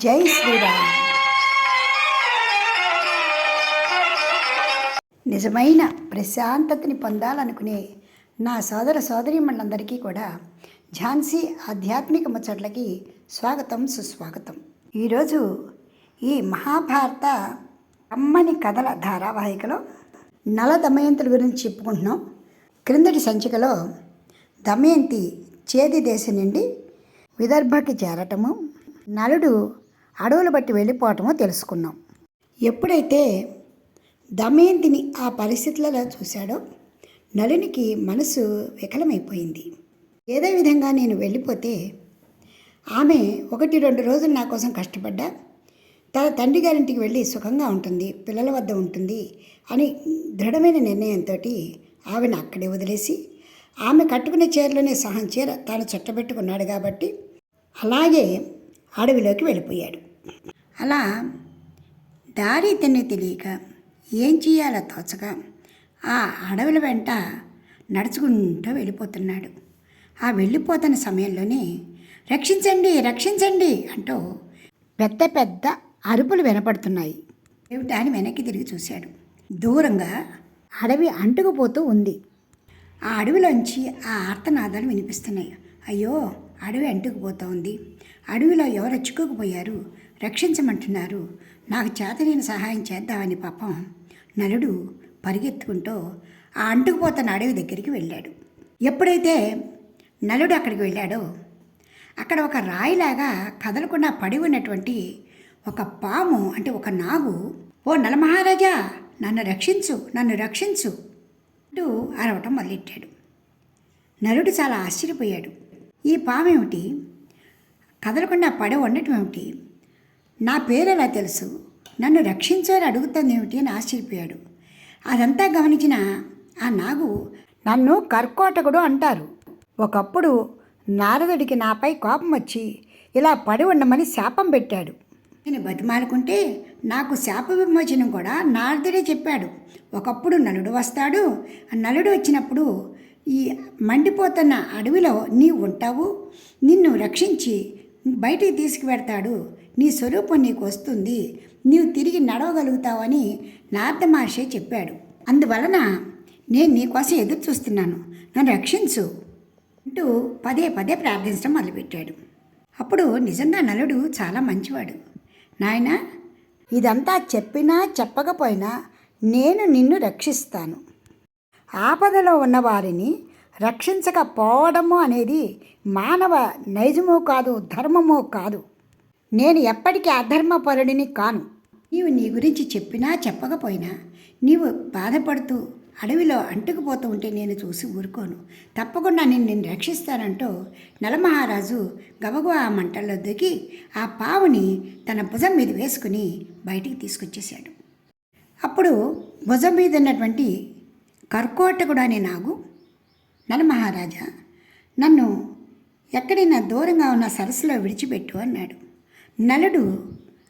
జై శ్రీరామ్. నిజమైన ప్రశాంతతని పొందాలనుకునే నా సోదర సోదరీమణులందరికీ కూడా ఝాన్సీ ఆధ్యాత్మిక ముచ్చట్లకి స్వాగతం, సుస్వాగతం. ఈరోజు ఈ మహాభారత అమ్మని కథల ధారావాహికలో నల దమయంతుల గురించి చెప్పుకుంటున్నాం. క్రిందటి సంచికలో దమయంతి చేది దేశం నుండి విదర్భకి చేరటము, నలుడు అడవులు బట్టి వెళ్ళిపోవటమో తెలుసుకున్నాం. ఎప్పుడైతే దమయంతిని ఆ పరిస్థితులలో చూశాడో నలునికి మనసు వికలమైపోయింది. ఏదో విధంగా నేను వెళ్ళిపోతే ఆమె 1-2 రోజులు నా కోసం కష్టపడ్డా తన తండ్రి గారింటికి వెళ్ళి సుఖంగా ఉంటుంది, పిల్లల వద్ద ఉంటుంది అని దృఢమైన నిర్ణయంతో ఆమెను అక్కడే వదిలేసి ఆమె కట్టుకునే చీరలోనే సహం చీర తాను చుట్టబెట్టుకున్నాడు కాబట్టి అలాగే అడవిలోకి వెళ్ళిపోయాడు. అలా దారి తెలియక ఏం చేయాలో తోచక ఆ అడవుల వెంట నడుచుకుంటూ వెళ్ళిపోతున్నాడు. ఆ వెళ్ళిపోతున్న సమయంలోనే రక్షించండి రక్షించండి అంటూ పెద్ద పెద్ద అరుపులు వినపడుతున్నాయి. ఏమిటా అని వెనక్కి తిరిగి చూశాడు. దూరంగా అడవి అంటుకుపోతూ ఉంది. ఆ అడవిలోంచి ఆ ఆర్తనాదాలు వినిపిస్తున్నాయి. అయ్యో, అడవి అంటుకుపోతూ ఉంది, అడవిలో ఎవరు చిక్కుకుపోయారు, రక్షించమంటున్నారు, నాకు చేతనైన సహాయం చేద్దామని పాపం నలుడు పరిగెత్తుకుంటూ ఆ అంటుకుపోతున్న అడవి దగ్గరికి వెళ్ళాడు. ఎప్పుడైతే నలుడు అక్కడికి వెళ్ళాడో అక్కడ ఒక రాయిలాగా కదలకుండా పడి ఉన్నటువంటి ఒక పాము, అంటే ఒక నాగు, ఓ నలమహారాజా నన్ను రక్షించు నన్ను రక్షించు అంటూ అరవటం మొదలెట్టాడు. నలుడు చాలా ఆశ్చర్యపోయాడు. ఈ పాము ఏమిటి, కదలకుండా పడి ఉండటం ఏమిటి, నా పేరు ఎలా తెలుసు, నన్ను రక్షించు అని అడుగుతుంది ఏమిటి అని ఆశ్చర్యపోయాడు. అదంతా గమనించిన ఆ నాగు, నన్ను కర్కోటకుడు అంటారు. ఒకప్పుడు నారదుడికి నాపై కోపం వచ్చి ఇలా పడి ఉండమని శాపం పెట్టాడు. నేను బతిమాలుకుంటే నాకు శాప విమోచనం కూడా నారదుడే చెప్పాడు. ఒకప్పుడు నలుడు వస్తాడు, నలుడు వచ్చినప్పుడు ఈ మండిపోతున్న అడవిలో నీవు ఉంటావు, నిన్ను రక్షించి బయటికి తీసుకువెడతాడు, నీ స్వరూపం నీకు వస్తుంది, నీవు తిరిగి నడవగలుగుతావని నారద మహర్షి చెప్పాడు. అందువలన నేను నీకోసం ఎదురు చూస్తున్నాను, నన్ను రక్షించు అంటూ పదే పదే ప్రార్థించడం మొదలుపెట్టాడు. అప్పుడు నిజంగా నలుడు చాలా మంచివాడు. నాయన, ఇదంతా చెప్పినా చెప్పకపోయినా నేను నిన్ను రక్షిస్తాను. ఆపదలో ఉన్నవారిని రక్షించకపోవడము అనేది మానవ నైజమో కాదు, ధర్మమో కాదు. నేను ఎప్పటికీ అధర్మపరుడిని కాను. నీవు నీ గురించి చెప్పినా చెప్పకపోయినా నీవు బాధపడుతూ అడవిలో అంటుకుపోతూ ఉంటే నేను చూసి ఊరుకోను, తప్పకుండా నేను రక్షిస్తానంటూ నలమహారాజు గబగబా ఆ మంటల్లో దిగి ఆ పావుని తన భుజం మీద వేసుకుని బయటికి తీసుకొచ్చేశాడు. అప్పుడు భుజం మీద ఉన్నటువంటి కర్కోటకుడు అనే నాగు, నలమహారాజా నన్ను ఎక్కడైనా దూరంగా ఉన్న సరస్సులో విడిచిపెట్టు అన్నాడు. నలుడు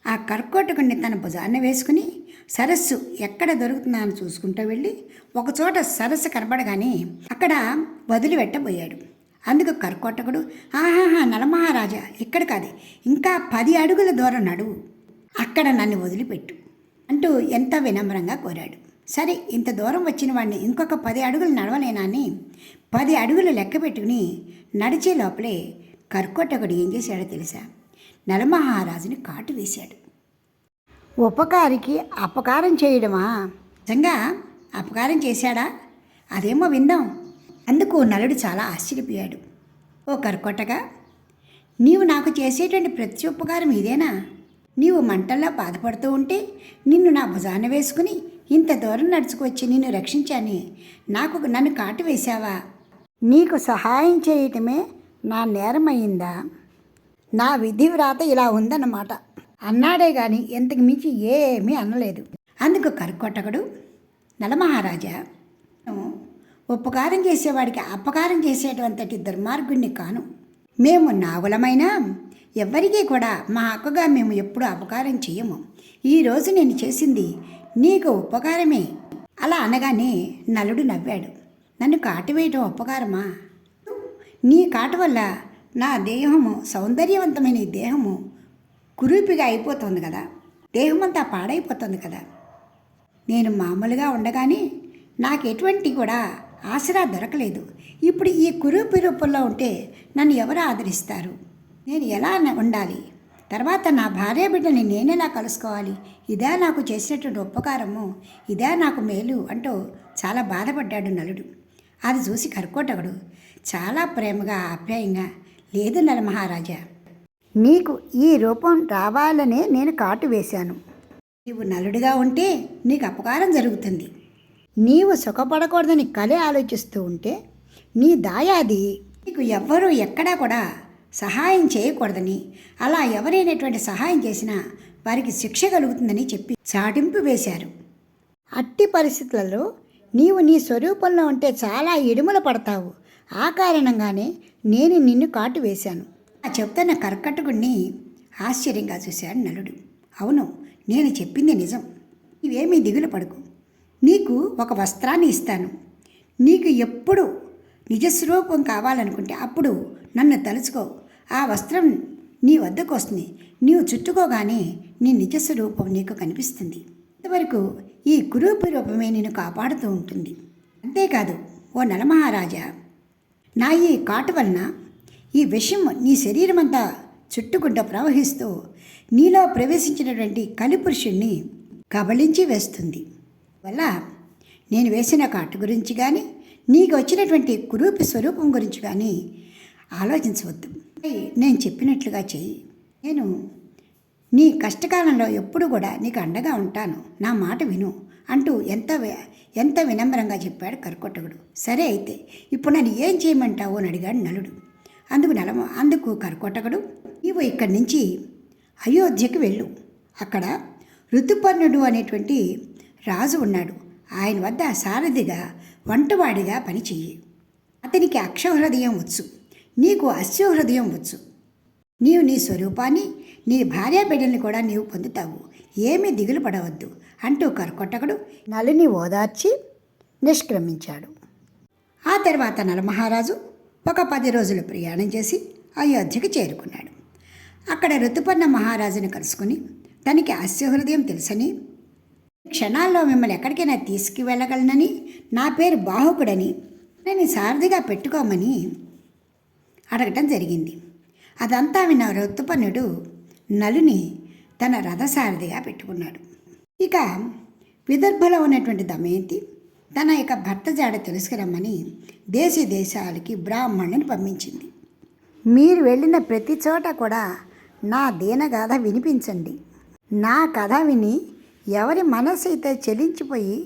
ఆ కర్కోటకుడిని తన భుజాన్ని వేసుకుని సరస్సు ఎక్కడ దొరుకుతుందా అని చూసుకుంటూ వెళ్ళి ఒకచోట సరస్సు కనబడగానే అక్కడ వదిలిపెట్టబోయాడు. అందుకు కర్కోటకుడు, ఆహాహా నలమహారాజా, ఇక్కడ కాదు, ఇంకా 10 అడుగుల దూరం నడువు, అక్కడ నన్ను వదిలిపెట్టు అంటూ ఎంత వినమ్రంగా కోరాడు. సరే, ఇంత దూరం వచ్చిన వాడిని ఇంకొక 10 అడుగులు నడవలేనా అని 10 అడుగులు లెక్క పెట్టుకుని నడిచే లోపలే కర్కోటకుడు ఏం చేశాడో తెలుసా, నలమహారాజుని కాటు వేశాడు. ఉపకారికి అపకారం చేయడమా? నిజంగా అపకారం చేశాడా? అదేమో విందాం. అందుకు నలుడు చాలా ఆశ్చర్యపోయాడు. ఓ కర్కోటగా, నీవు నాకు చేసేటువంటి ప్రతి ఉపకారం ఇదేనా? నీవు మంటల్లో బాధపడుతూ ఉంటే నిన్ను నా భుజాన వేసుకుని ఇంత దూరం నడుచుకొచ్చి నిన్ను రక్షించాని నన్ను కాటు వేశావా? నీకు సహాయం చేయటమే నా నేరమయ్యిందా? నా విధి వ్రాత ఇలా ఉందన్నమాట అన్నాడే కానీ ఎంతకు మించి ఏమీ అనలేదు. అందుకు కర్కోటకుడు, నలమహారాజా, ఉపకారం చేసేవాడికి అపకారం చేసేటంతటి దుర్మార్గుడిని కాను. మేము నాగులమైనా ఎవ్వరికీ కూడా మా హక్కుగా మేము ఎప్పుడూ అపకారం చేయము. ఈరోజు నేను చేసింది నీకు ఉపకారమే. అలా అనగానే నలుడు నవ్వాడు. నన్ను కాటువేయటం ఉపకారమా? నీ కాటు వల్ల నా దేహము, సౌందర్యవంతమైన దేహము కురూపిగా అయిపోతుంది కదా, దేహమంతా పాడైపోతుంది కదా. నేను మామూలుగా ఉండగానే నాకు ఎటువంటి కూడా ఆసరా దొరకలేదు. ఇప్పుడు ఈ కురూపి రూపంలో ఉంటే నన్ను ఎవరు ఆదరిస్తారు? నేను ఎలా ఉండాలి? తర్వాత నా భార్య బిడ్డని నేనెలా కలుసుకోవాలి? ఇదే నాకు చేసినటువంటి ఉపకారము, ఇదే నాకు మేలు అంటూ చాలా బాధపడ్డాడు నలుడు. అది చూసి కర్కోటకుడు చాలా ప్రేమగా ఆప్యాయంగా, లేదు నలమహారాజా, నీకు ఈ రూపం రావాలనే నేను కాటు వేశాను. నీవు నలుడిగా ఉంటే నీకు అపకారం జరుగుతుంది. నీవు సుఖపడకూడదని కలే ఆలోచిస్తూ ఉంటే నీ దాయాది నీకు ఎవ్వరూ ఎక్కడా కూడా సహాయం చేయకూడదని, అలా ఎవరైనటువంటి సహాయం చేసినా వారికి శిక్ష కలుగుతుందని చెప్పి చాటింపు వేశారు. అట్టి పరిస్థితులలో నీవు నీ స్వరూపంలో ఉంటే చాలా ఇడుముల పడతావు. ఆ కారణంగానే నేను నిన్ను కాటు వేశాను. ఆ చెప్తున్న కర్కటకుడిని ఆశ్చర్యంగా చూశాడు నలుడు. అవును, నేను చెప్పింది నిజం. నీవేమీ దిగులు పడకు. నీకు ఒక వస్త్రాన్ని ఇస్తాను. నీకు ఎప్పుడు నిజస్వరూపం కావాలనుకుంటే అప్పుడు నన్ను తలుచుకో. ఆ వస్త్రం నీ వద్దకు వస్తుంది. నీవు చుట్టుకోగానే నీ నిజస్వరూపం నీకు కనిపిస్తుంది. ఇంతవరకు ఈ కురూపి రూపమే నిన్ను కాపాడుతూ ఉంటుంది. అంతేకాదు ఓ నలమహారాజా, నా ఈ కాటు వలన ఈ విషం నీ శరీరమంతా చుట్టుకుంటూ ప్రవహిస్తూ నీలో ప్రవేశించినటువంటి కలిపురుషుణ్ణి కబళించి వేస్తుంది. వల్ల నేను వేసిన కాటు గురించి కానీ నీకు వచ్చినటువంటి కురూపి స్వరూపం గురించి కానీ ఆలోచించవద్దు. నేను చెప్పినట్లుగా చెయ్యి. నేను నీ కష్టకాలంలో ఎప్పుడు కూడా నీకు అండగా ఉంటాను. నా మాట విను అంటూ ఎంత వినమ్రంగా చెప్పాడు కర్కోటకుడు. సరే అయితే ఇప్పుడు నన్ను ఏం చేయమంటావు అని అడిగాడు నలుడు. అందుకు కర్కోటకుడు, నీవు ఇక్కడి నుంచి అయోధ్యకి వెళ్ళు. అక్కడ ఋతుపర్ణుడు అనేటువంటి రాజు ఉన్నాడు. ఆయన వద్ద సారథిగా వంటవాడిగా పనిచెయ్యి. అతనికి అక్షహృదయం వచ్చు, నీకు అశ్వహృదయం వచ్చు. నీవు నీ స్వరూపాన్ని, నీ భార్యా బిడ్డల్ని కూడా నీవు పొందుతావు. ఏమీ దిగులు పడవద్దు అంటూ కర్కోటకుడు నలుని ఓదార్చి నిష్క్రమించాడు. ఆ తర్వాత నలమహారాజు ఒక 10 రోజులు ప్రయాణం చేసి అయోధ్యకి చేరుకున్నాడు. అక్కడ ఋతుపర్ణ మహారాజుని కలుసుకుని తనకి అశ్వహృదయం తెలుసని, క్షణాల్లో మిమ్మల్ని ఎక్కడికైనా తీసుకువెళ్ళగలనని, నా పేరు బాహుకుడని నేను సారథిగా పెట్టుకోమని అడగటం జరిగింది. అదంతా విన్న ఋతుపర్ణుడు నలుని తన రథసారథిగా పెట్టుకున్నాడు. ఇక విదర్భలో ఉన్నటువంటి దమయంతి తన యొక్క భర్త జాడ తెలుసుకురమ్మని దేశాలకి బ్రాహ్మణుని పంపించింది. మీరు వెళ్ళిన ప్రతి చోట కూడా నా దీనగాథ వినిపించండి. నా కథ విని ఎవరి మనసు అయితే చెలించిపోయి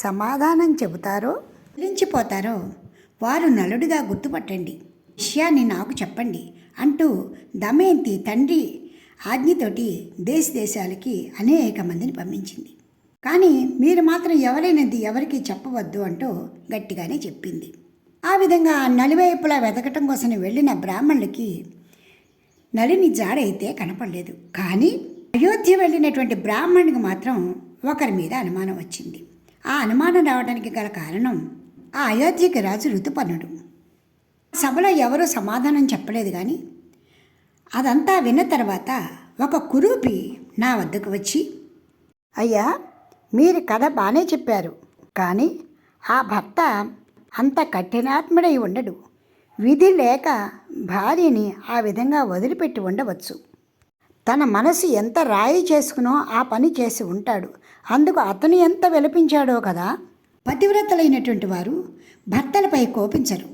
సమాధానం చెలించిపోతారో వారు నలుడిగా గుర్తుపట్టండి, విషయాన్ని నాకు చెప్పండి అంటూ దమయంతి తండ్రి ఆజ్ఞతోటి దేశాలకి అనేక మందిని పంపించింది. కానీ మీరు మాత్రం ఎవరికి చెప్పవద్దు అంటూ గట్టిగానే చెప్పింది. ఆ విధంగా నలువైపులా వెతకటం కోసం వెళ్ళిన బ్రాహ్మణులకి నలిని జాడైతే కనపడలేదు. కానీ అయోధ్య వెళ్ళినటువంటి బ్రాహ్మణుడికి మాత్రం ఒకరి మీద అనుమానం వచ్చింది. ఆ అనుమానం రావడానికి గల కారణం ఆ అయోధ్యకి రాజు ఋతుపర్ణుడు. సభలో ఎవరూ సమాధానం చెప్పలేదు. కానీ అదంతా విన్న తర్వాత ఒక కురూపి నా వద్దకు వచ్చి, అయ్యా, మీరు కథ బాగానే చెప్పారు, కానీ ఆ భర్త అంత కఠినాత్ముడై ఉండడు. విధి లేక భార్యని ఆ విధంగా వదిలిపెట్టి ఉండవచ్చు. తన మనసు ఎంత రాయి చేసుకునో ఆ పని చేసి ఉంటాడు. అందుకు అతను ఎంత విలపించాడో కదా. పతివ్రతలైనటువంటి వారు భర్తలపై కోపించరు.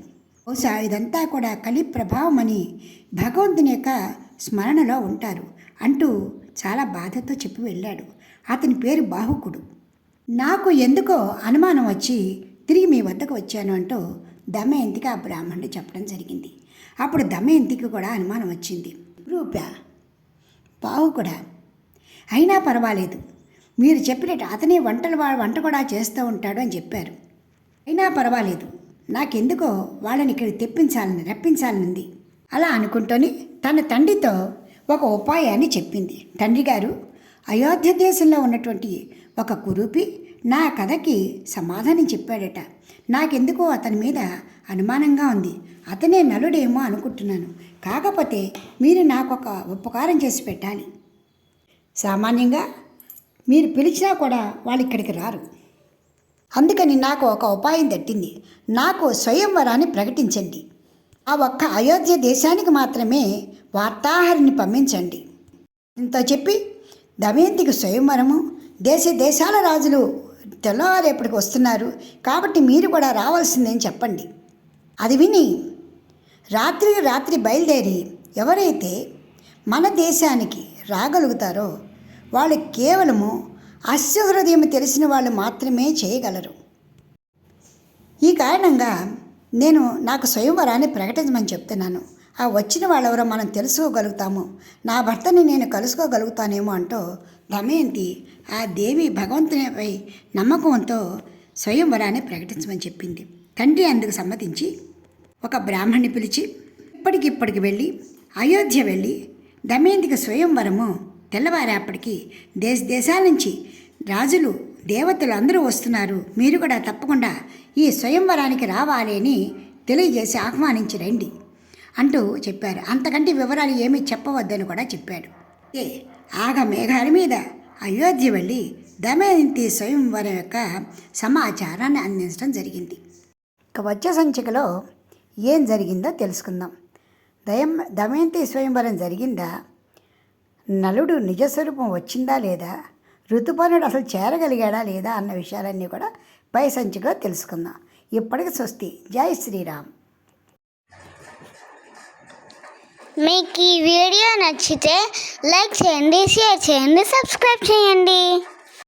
బహుశా ఇదంతా కూడా కలి ప్రభావం అని భగవంతుని యొక్క స్మరణలో ఉంటారు అంటూ చాలా బాధతో చెప్పి వెళ్ళాడు. అతని పేరు బాహుకుడు. నాకు ఎందుకో అనుమానం వచ్చి తిరిగి మీ వద్దకు వచ్చాను అంటూ దమయంతికి ఆ బ్రాహ్మణుడు చెప్పడం జరిగింది. అప్పుడు దమయంతికి కూడా అనుమానం వచ్చింది. రూప బాహుకుడా, అయినా పర్వాలేదు, మీరు చెప్పినట్టు అతనే వంట కూడా చేస్తూ ఉంటాడు అని చెప్పారు. అయినా పర్వాలేదు, నాకెందుకో వాళ్ళని ఇక్కడ రప్పించాలనుంది. అలా అనుకుంటూనే తన తండ్రితో ఒక ఉపాయాన్ని చెప్పింది. తండ్రి గారు, అయోధ్య దేశంలో ఉన్నటువంటి ఒక కురూపి నా కథకి సమాధానం చెప్పాడట. నాకెందుకో అతని మీద అనుమానంగా ఉంది. అతనే నలుడేమో అనుకుంటున్నాను. కాకపోతే మీరు నాకు ఒక ఉపకారం చేసి పెట్టాలి. సామాన్యంగా మీరు పిలిచినా కూడా వాళ్ళు ఇక్కడికి రారు. అందుకని నాకు ఒక ఉపాయం తట్టింది. నాకు స్వయంవరాన్ని ప్రకటించండి. ఆ ఒక్క అయోధ్య దేశానికి మాత్రమే వార్తాహరిని పంపించండి. ఇంత చెప్పి దమయంతికి స్వయంవరము, దేశాల రాజులు తెల్లవారేపటికి వస్తున్నారు కాబట్టి మీరు కూడా రావాల్సిందని చెప్పండి. అది విని రాత్రి బయలుదేరి ఎవరైతే మన దేశానికి రాగలుగుతారో వాళ్ళు కేవలము అశ్వహృదయం తెలిసిన వాళ్ళు మాత్రమే చేయగలరు. ఈ కారణంగా నాకు స్వయంవరాన్ని ప్రకటించమని చెప్తున్నాను. ఆ వచ్చిన వాళ్ళెవరో మనం తెలుసుకోగలుగుతాము, నా భర్తని నేను కలుసుకోగలుగుతానేమో అంటూ దమయంతి ఆ దేవి భగవంతునిపై నమ్మకంతో స్వయంవరాన్ని ప్రకటించమని చెప్పింది. తండ్రి అందుకు సమ్మతించి ఒక బ్రాహ్మణ్ణి పిలిచి ఇప్పటికిప్పటికి వెళ్ళి అయోధ్య వెళ్ళి దమయంతికి స్వయంవరము తెల్లవారేపటికి దేశాల నుంచి రాజులు దేవతలు అందరూ వస్తున్నారు, మీరు కూడా తప్పకుండా ఈ స్వయంవరానికి రావాలి అని తెలియజేసి ఆహ్వానించి రండి అంటూ చెప్పారు. అంతకంటే వివరాలు ఏమీ చెప్పవద్దని కూడా చెప్పాడు. ఆగ మేఘాల మీద అయోధ్య వెళ్ళి దమయంతి స్వయంవరం యొక్క సమాచారాన్ని అందించడం జరిగింది. ఇక వచ్చే సంచికలో ఏం జరిగిందో తెలుసుకుందాం. దమయంతి స్వయంవరం జరిగిందా, నలుడు నిజస్వరూపం వచ్చిందా లేదా, ఋతుపర్ణుడు అసలు చేరగలిగాడా లేదా అన్న విషయాలన్నీ కూడా పై సంచికలో తెలుసుకుందాం. ఇప్పటికి స్వస్తి. జై శ్రీరామ్. మీకు ఈ వీడియో నచ్చితే లైక్ చేయండి, షేర్ చేయండి, సబ్స్క్రైబ్ చేయండి.